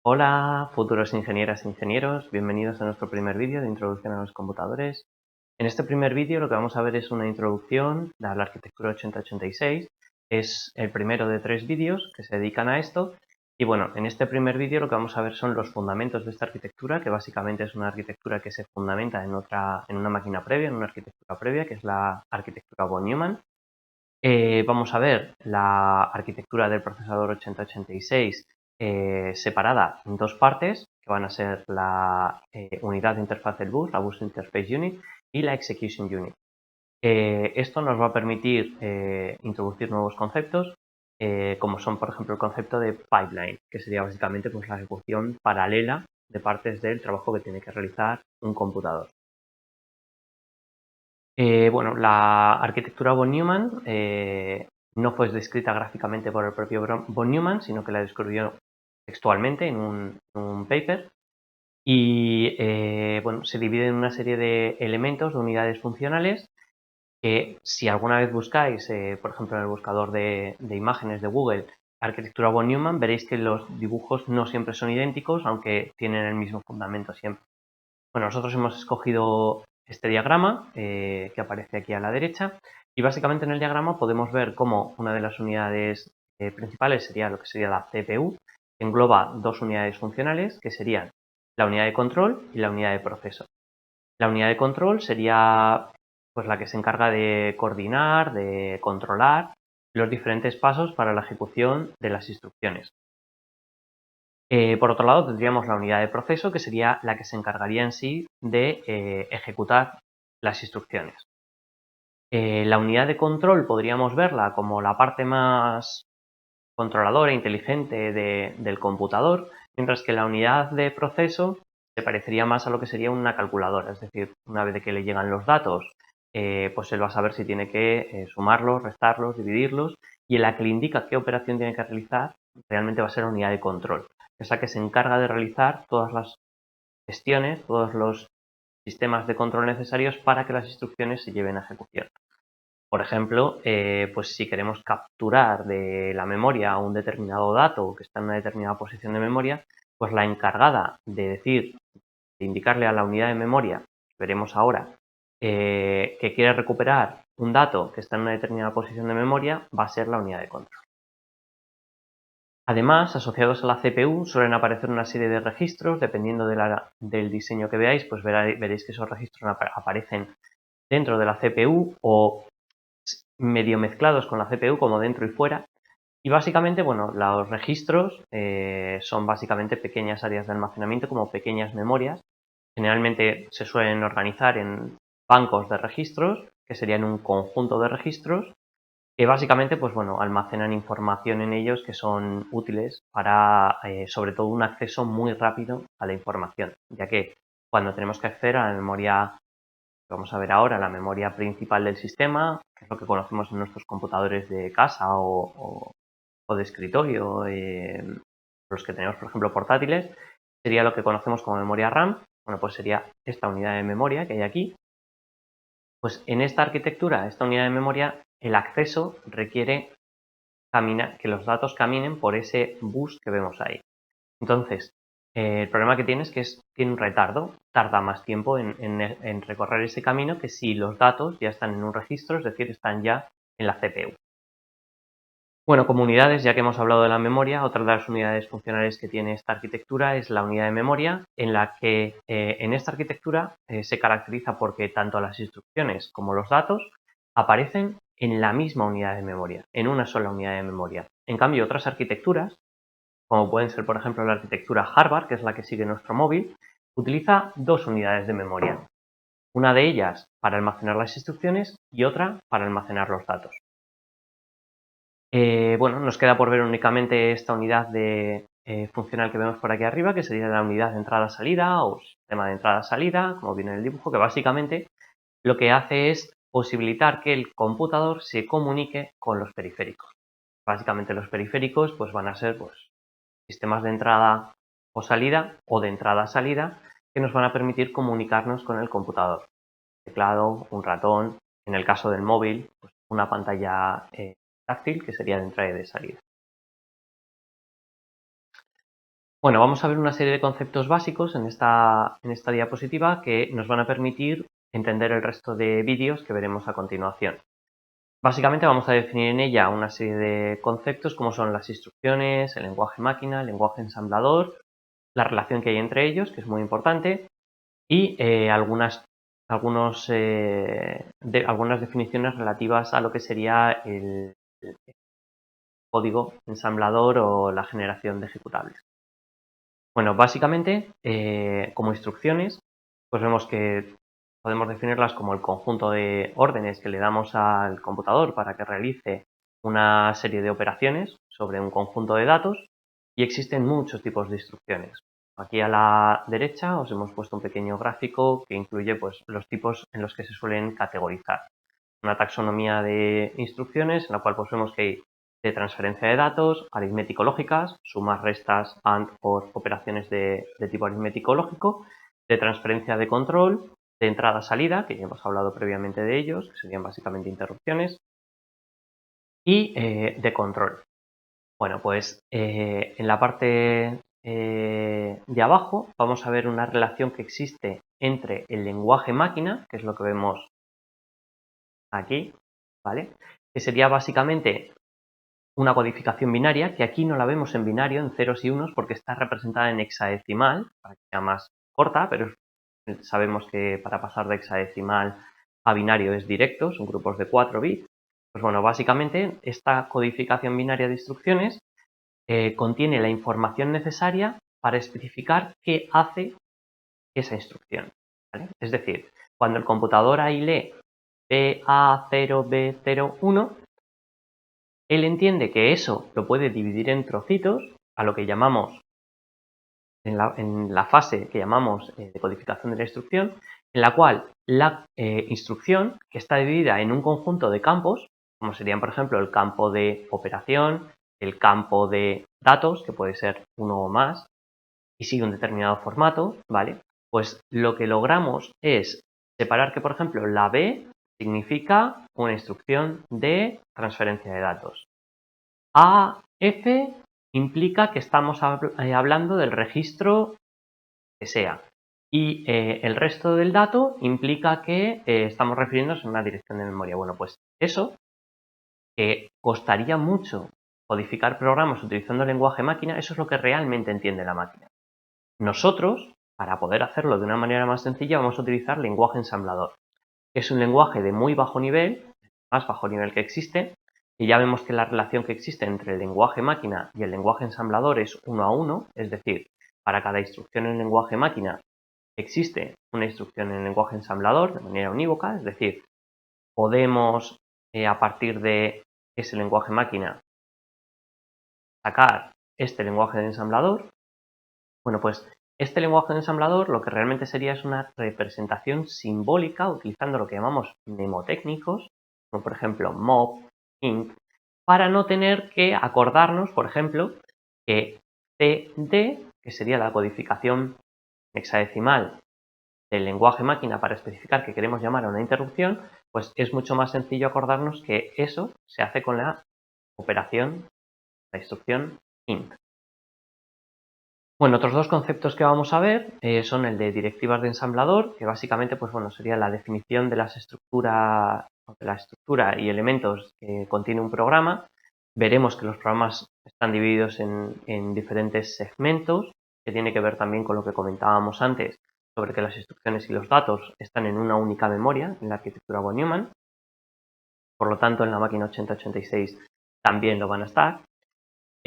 Hola, futuros ingenieras e ingenieros, bienvenidos a nuestro primer vídeo de introducción a los computadores. En este primer vídeo lo que vamos a ver es una introducción a la arquitectura 8086. Es el primero de 3 vídeos que se dedican a esto. Y bueno, en este primer vídeo lo que vamos a ver son los fundamentos de esta arquitectura, que básicamente es una arquitectura que se fundamenta en una máquina previa, en una arquitectura previa, que es la arquitectura von Neumann. Vamos a ver la arquitectura del procesador 8086 separada en dos partes, que van a ser la unidad de interfaz del bus, la Bus Interface Unit, y la Execution Unit. Esto nos va a permitir introducir nuevos conceptos, como son, por ejemplo, el concepto de pipeline, que sería básicamente pues, la ejecución paralela de partes del trabajo que tiene que realizar un computador. Bueno, la arquitectura von Neumann no fue descrita gráficamente por el propio von Neumann, sino que la describió textualmente en un paper. Y bueno, se divide en una serie de elementos, de unidades funcionales, que si alguna vez buscáis, por ejemplo, en el buscador de imágenes de Google, arquitectura von Neumann, veréis que los dibujos no siempre son idénticos, aunque tienen el mismo fundamento siempre. Bueno, nosotros hemos escogido este diagrama que aparece aquí a la derecha y básicamente en el diagrama podemos ver cómo una de las unidades principales sería lo que sería la CPU, que engloba dos unidades funcionales que serían la unidad de control y la unidad de proceso. La unidad de control sería pues la que se encarga de coordinar, de controlar los diferentes pasos para la ejecución de las instrucciones. Por otro lado, tendríamos la unidad de proceso, que sería la que se encargaría en sí de ejecutar las instrucciones. La unidad de control podríamos verla como la parte más controladora e inteligente del computador, mientras que la unidad de proceso se parecería más a lo que sería una calculadora, es decir, una vez que le llegan los datos, pues él va a saber si tiene que sumarlos, restarlos, dividirlos, y en la que le indica qué operación tiene que realizar realmente va a ser la unidad de control, esa que se encarga de realizar todas las gestiones, todos los sistemas de control necesarios para que las instrucciones se lleven a ejecución. Por ejemplo, pues si queremos capturar de la memoria un determinado dato que está en una determinada posición de memoria, pues la encargada de indicarle a la unidad de memoria, veremos ahora, que quiere recuperar un dato que está en una determinada posición de memoria, va a ser la unidad de control. Además, asociados a la CPU suelen aparecer una serie de registros, dependiendo del diseño que veáis, pues veréis que esos registros aparecen dentro de la CPU o medio mezclados con la CPU como dentro y fuera. Y básicamente, bueno, los registros son básicamente pequeñas áreas de almacenamiento como pequeñas memorias. Generalmente se suelen organizar en bancos de registros, que serían un conjunto de registros, que básicamente, pues bueno, almacenan información en ellos que son útiles para, sobre todo, un acceso muy rápido a la información, ya que cuando tenemos que acceder a la memoria, vamos a ver ahora, la memoria principal del sistema, que es lo que conocemos en nuestros computadores de casa o de escritorio, los que tenemos, por ejemplo, portátiles, sería lo que conocemos como memoria RAM. Bueno, pues sería esta unidad de memoria que hay aquí. Pues en esta arquitectura, esta unidad de memoria, el acceso requiere que los datos caminen por ese bus que vemos ahí. Entonces, el problema que tiene es que tiene un retardo, tarda más tiempo en recorrer ese camino que si los datos ya están en un registro, es decir, están ya en la CPU. Bueno, como unidades, ya que hemos hablado de la memoria, otra de las unidades funcionales que tiene esta arquitectura es la unidad de memoria, en la que en esta arquitectura se caracteriza porque tanto las instrucciones como los datos aparecen en la misma unidad de memoria, en una sola unidad de memoria. En cambio, otras arquitecturas, como pueden ser, por ejemplo, la arquitectura Harvard, que es la que sigue nuestro móvil, utiliza dos unidades de memoria. Una de ellas para almacenar las instrucciones y otra para almacenar los datos. Bueno, nos queda por ver únicamente esta unidad funcional que vemos por aquí arriba, que sería la unidad de entrada-salida o sistema de entrada-salida, como viene en el dibujo, que básicamente lo que hace es posibilitar que el computador se comunique con los periféricos. Básicamente los periféricos pues, van a ser pues, sistemas de entrada o salida o de entrada-salida que nos van a permitir comunicarnos con el computador. Un teclado, un ratón, en el caso del móvil, pues, una pantalla táctil que sería de entrada y de salida. Bueno, vamos a ver una serie de conceptos básicos en esta diapositiva que nos van a permitir entender el resto de vídeos que veremos a continuación. Básicamente vamos a definir en ella una serie de conceptos como son las instrucciones, el lenguaje máquina, el lenguaje ensamblador, la relación que hay entre ellos, que es muy importante, y algunas definiciones relativas a lo que sería el código ensamblador o la generación de ejecutables. Bueno, básicamente, como instrucciones, pues vemos que podemos definirlas como el conjunto de órdenes que le damos al computador para que realice una serie de operaciones sobre un conjunto de datos, y existen muchos tipos de instrucciones. Aquí a la derecha os hemos puesto un pequeño gráfico que incluye pues, los tipos en los que se suelen categorizar. Una taxonomía de instrucciones en la cual pues, vemos que hay de transferencia de datos, aritmético-lógicas, sumas, restas, AND, OR, operaciones de tipo aritmético-lógico, de transferencia de control, de entrada-salida, que ya hemos hablado previamente de ellos, que serían básicamente interrupciones, y de control. Bueno, pues en la parte de abajo vamos a ver una relación que existe entre el lenguaje máquina, que es lo que vemos aquí, ¿vale? Que sería básicamente una codificación binaria, que aquí no la vemos en binario, en ceros y unos, porque está representada en hexadecimal, para que sea más corta, pero sabemos que para pasar de hexadecimal a binario es directo, son grupos de 4 bits. Pues bueno, básicamente esta codificación binaria de instrucciones contiene la información necesaria para especificar qué hace esa instrucción, ¿vale? Es decir, cuando el computador ahí lee BA0, B01, él entiende que eso lo puede dividir en trocitos, a lo que llamamos, en la fase que llamamos de codificación de la instrucción, en la cual la instrucción, que está dividida en un conjunto de campos, como serían, por ejemplo, el campo de operación, el campo de datos, que puede ser uno o más, y sigue un determinado formato, ¿vale? Pues lo que logramos es separar que, por ejemplo, la B significa una instrucción de transferencia de datos. AF implica que estamos hablando del registro que sea. Y el resto del dato implica que estamos refiriéndonos a una dirección de memoria. Bueno, pues eso costaría mucho codificar programas utilizando el lenguaje máquina, eso es lo que realmente entiende la máquina. Nosotros, para poder hacerlo de una manera más sencilla, vamos a utilizar lenguaje ensamblador, que es un lenguaje de muy bajo nivel, el más bajo nivel que existe, y ya vemos que la relación que existe entre el lenguaje máquina y el lenguaje ensamblador es 1 a 1, es decir, para cada instrucción en lenguaje máquina existe una instrucción en lenguaje ensamblador de manera unívoca, es decir, podemos a partir de ese lenguaje máquina sacar este lenguaje de ensamblador. Bueno, pues este lenguaje de ensamblador lo que realmente sería es una representación simbólica utilizando lo que llamamos mnemotécnicos, como por ejemplo mop, int, para no tener que acordarnos, por ejemplo, que CD, que sería la codificación hexadecimal del lenguaje máquina para especificar que queremos llamar a una interrupción, pues es mucho más sencillo acordarnos que eso se hace con la operación, la instrucción int. Bueno, otros dos conceptos que vamos a ver son el de directivas de ensamblador, que básicamente pues, bueno, sería la definición de la estructura y elementos que contiene un programa. Veremos que los programas están divididos en diferentes segmentos, que tiene que ver también con lo que comentábamos antes, sobre que las instrucciones y los datos están en una única memoria en la arquitectura von Neumann. Por lo tanto, en la máquina 8086 también lo van a estar.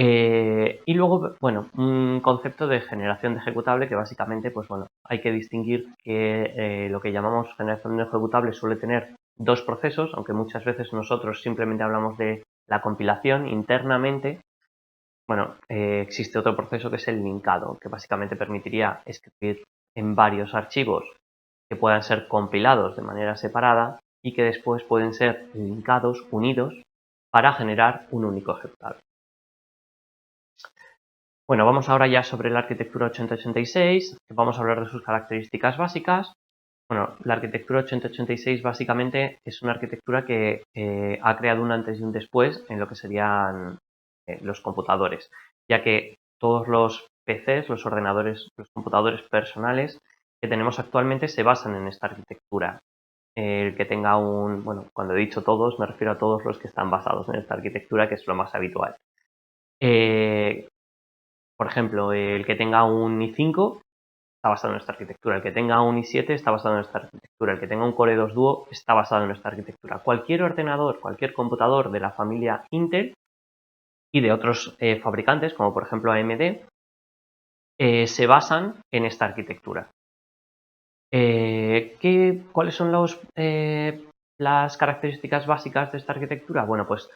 Y luego, bueno, un concepto de generación de ejecutable que básicamente, pues bueno, hay que distinguir que lo que llamamos generación de ejecutable suele tener dos procesos, aunque muchas veces nosotros simplemente hablamos de la compilación internamente. Bueno, existe otro proceso que es el linkado, que básicamente permitiría escribir en varios archivos que puedan ser compilados de manera separada y que después pueden ser linkados, unidos, para generar un único ejecutable. Bueno, vamos ahora ya sobre la arquitectura 8086, vamos a hablar de sus características básicas. Bueno, la arquitectura 8086 básicamente es una arquitectura que ha creado un antes y un después en lo que serían los computadores, ya que todos los PCs, los ordenadores, los computadores personales que tenemos actualmente se basan en esta arquitectura. El que tenga bueno, cuando he dicho todos, me refiero a todos los que están basados en esta arquitectura, que es lo más habitual. Por ejemplo, el que tenga un i5 está basado en esta arquitectura, el que tenga un i7 está basado en esta arquitectura, el que tenga un Core 2 Duo está basado en esta arquitectura. Cualquier ordenador, cualquier computador de la familia Intel y de otros fabricantes, como por ejemplo AMD, se basan en esta arquitectura. ¿Cuáles son las características básicas de esta arquitectura? Bueno, pues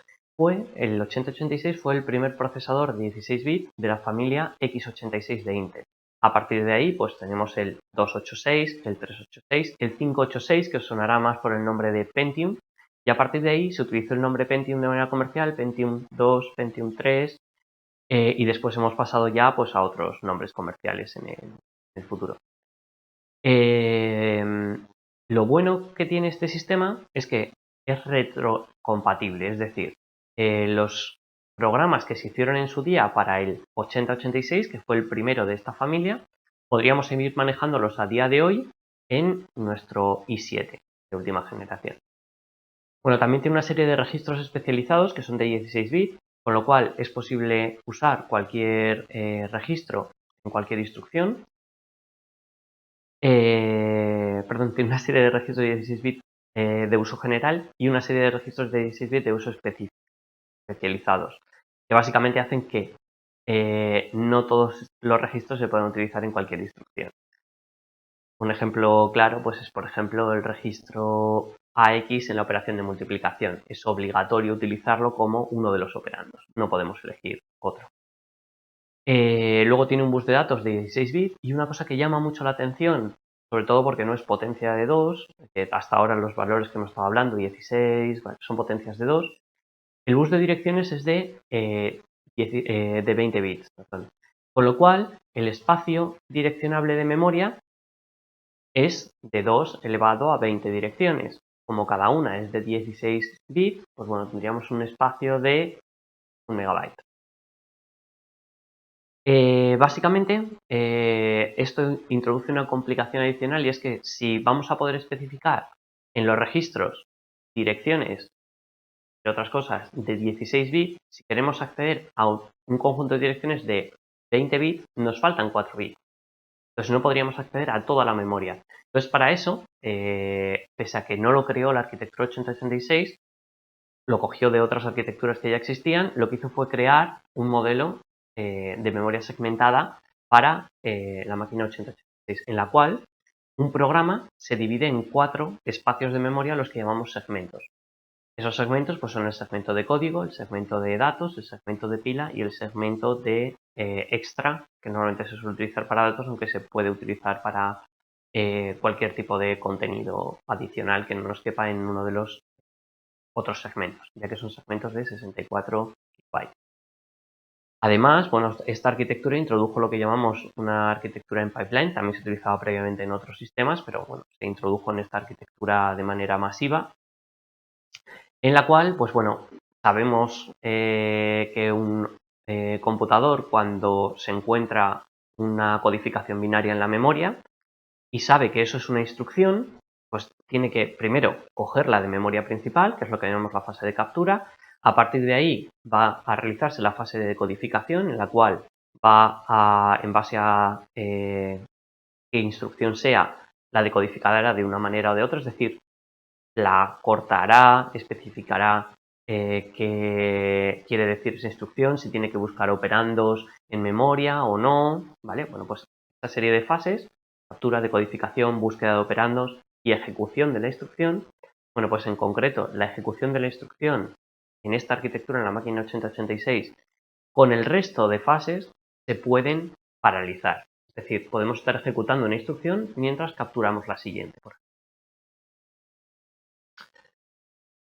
el 8086 fue el primer procesador de 16 bits de la familia x86 de Intel. A partir de ahí, pues tenemos el 286, el 386, el 586, que os sonará más por el nombre de Pentium, y a partir de ahí se utilizó el nombre Pentium de manera comercial, Pentium 2, Pentium 3, y después hemos pasado ya pues a otros nombres comerciales en el futuro. Lo bueno que tiene este sistema es que es retrocompatible, es decir, los programas que se hicieron en su día para el 8086, que fue el primero de esta familia, podríamos seguir manejándolos a día de hoy en nuestro i7 de última generación. Bueno, también tiene una serie de registros especializados que son de 16 bits, con lo cual es posible usar cualquier registro en cualquier instrucción. Perdón, tiene una serie de registros de 16 bits de uso general y una serie de registros de 16 bits de uso especializados, que básicamente hacen que no todos los registros se puedan utilizar en cualquier instrucción. Un ejemplo claro pues es, por ejemplo, el registro AX en la operación de multiplicación. Es obligatorio utilizarlo como uno de los operandos, no podemos elegir otro. Luego tiene un bus de datos de 16 bits y una cosa que llama mucho la atención, sobre todo porque no es potencia de 2, que hasta ahora los valores que hemos estado hablando, 16, son potencias de 2. El bus de direcciones es de 20 bits, perdón. Con lo cual el espacio direccionable de memoria es de 2 elevado a 20 direcciones. Como cada una es de 16 bits, pues bueno, tendríamos un espacio de 1 megabyte. Básicamente, esto introduce una complicación adicional y es que si vamos a poder especificar en los registros direcciones y otras cosas de 16 bits, si queremos acceder a un conjunto de direcciones de 20 bits, nos faltan 4 bits. Entonces no podríamos acceder a toda la memoria. Entonces para eso, pese a que no lo creó la arquitectura 8086, lo cogió de otras arquitecturas que ya existían, lo que hizo fue crear un modelo de memoria segmentada para la máquina 8086, en la cual un programa se divide en 4 espacios de memoria, los que llamamos segmentos. Esos segmentos pues, son el segmento de código, el segmento de datos, el segmento de pila y el segmento de extra, que normalmente se suele utilizar para datos, aunque se puede utilizar para cualquier tipo de contenido adicional que no nos quepa en uno de los otros segmentos, ya que son segmentos de 64 bytes. Además, bueno, esta arquitectura introdujo lo que llamamos una arquitectura en pipeline, también se utilizaba previamente en otros sistemas, pero bueno, se introdujo en esta arquitectura de manera masiva, en la cual, pues bueno, sabemos que un computador, cuando se encuentra una codificación binaria en la memoria y sabe que eso es una instrucción, pues tiene que primero cogerla de memoria principal, que es lo que llamamos la fase de captura. A partir de ahí va a realizarse la fase de decodificación, en la cual en base a qué instrucción sea, la decodificará de una manera o de otra, es decir, la cortará, especificará qué quiere decir esa instrucción, si tiene que buscar operandos en memoria o no, ¿vale? Bueno, pues esta serie de fases, captura, decodificación, búsqueda de operandos y ejecución de la instrucción. Bueno, pues en concreto, la ejecución de la instrucción en esta arquitectura, en la máquina 8086, con el resto de fases se pueden paralizar. Es decir, podemos estar ejecutando una instrucción mientras capturamos la siguiente, por ejemplo.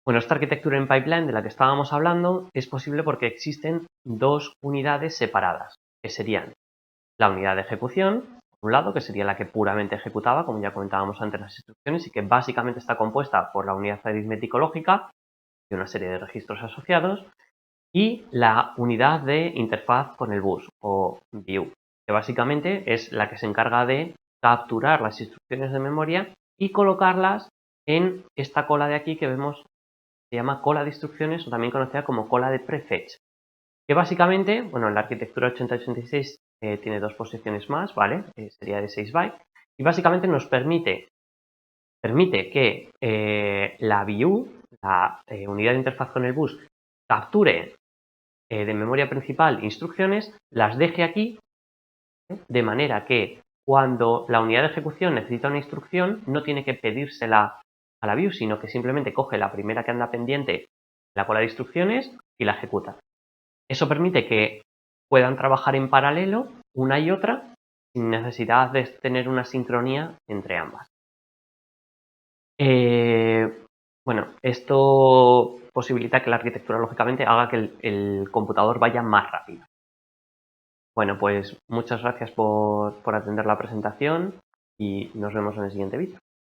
Bueno, esta arquitectura en pipeline de la que estábamos hablando es posible porque existen dos unidades separadas, que serían la unidad de ejecución, por un lado, que sería la que puramente ejecutaba, como ya comentábamos antes, las instrucciones, y que básicamente está compuesta por la unidad aritmético-lógica y una serie de registros asociados, y la unidad de interfaz con el bus, o view, que que básicamente es la que se encarga de capturar las instrucciones de memoria y colocarlas en esta cola de aquí que vemos, se llama cola de instrucciones o también conocida como cola de prefetch, que básicamente, bueno, en la arquitectura 8086 tiene dos posiciones más, ¿vale? Sería de 6 bytes y básicamente nos permite que la VIU, la unidad de interfaz con el bus, capture de memoria principal instrucciones, las deje aquí, de manera que cuando la unidad de ejecución necesita una instrucción, no tiene que pedírsela a la VIU, sino que simplemente coge la primera que anda pendiente, la cola de instrucciones y la ejecuta. Eso permite que puedan trabajar en paralelo una y otra sin necesidad de tener una sincronía entre ambas. Bueno, esto posibilita que la arquitectura, lógicamente, haga que el computador vaya más rápido. Bueno, pues muchas gracias por atender la presentación y nos vemos en el siguiente vídeo.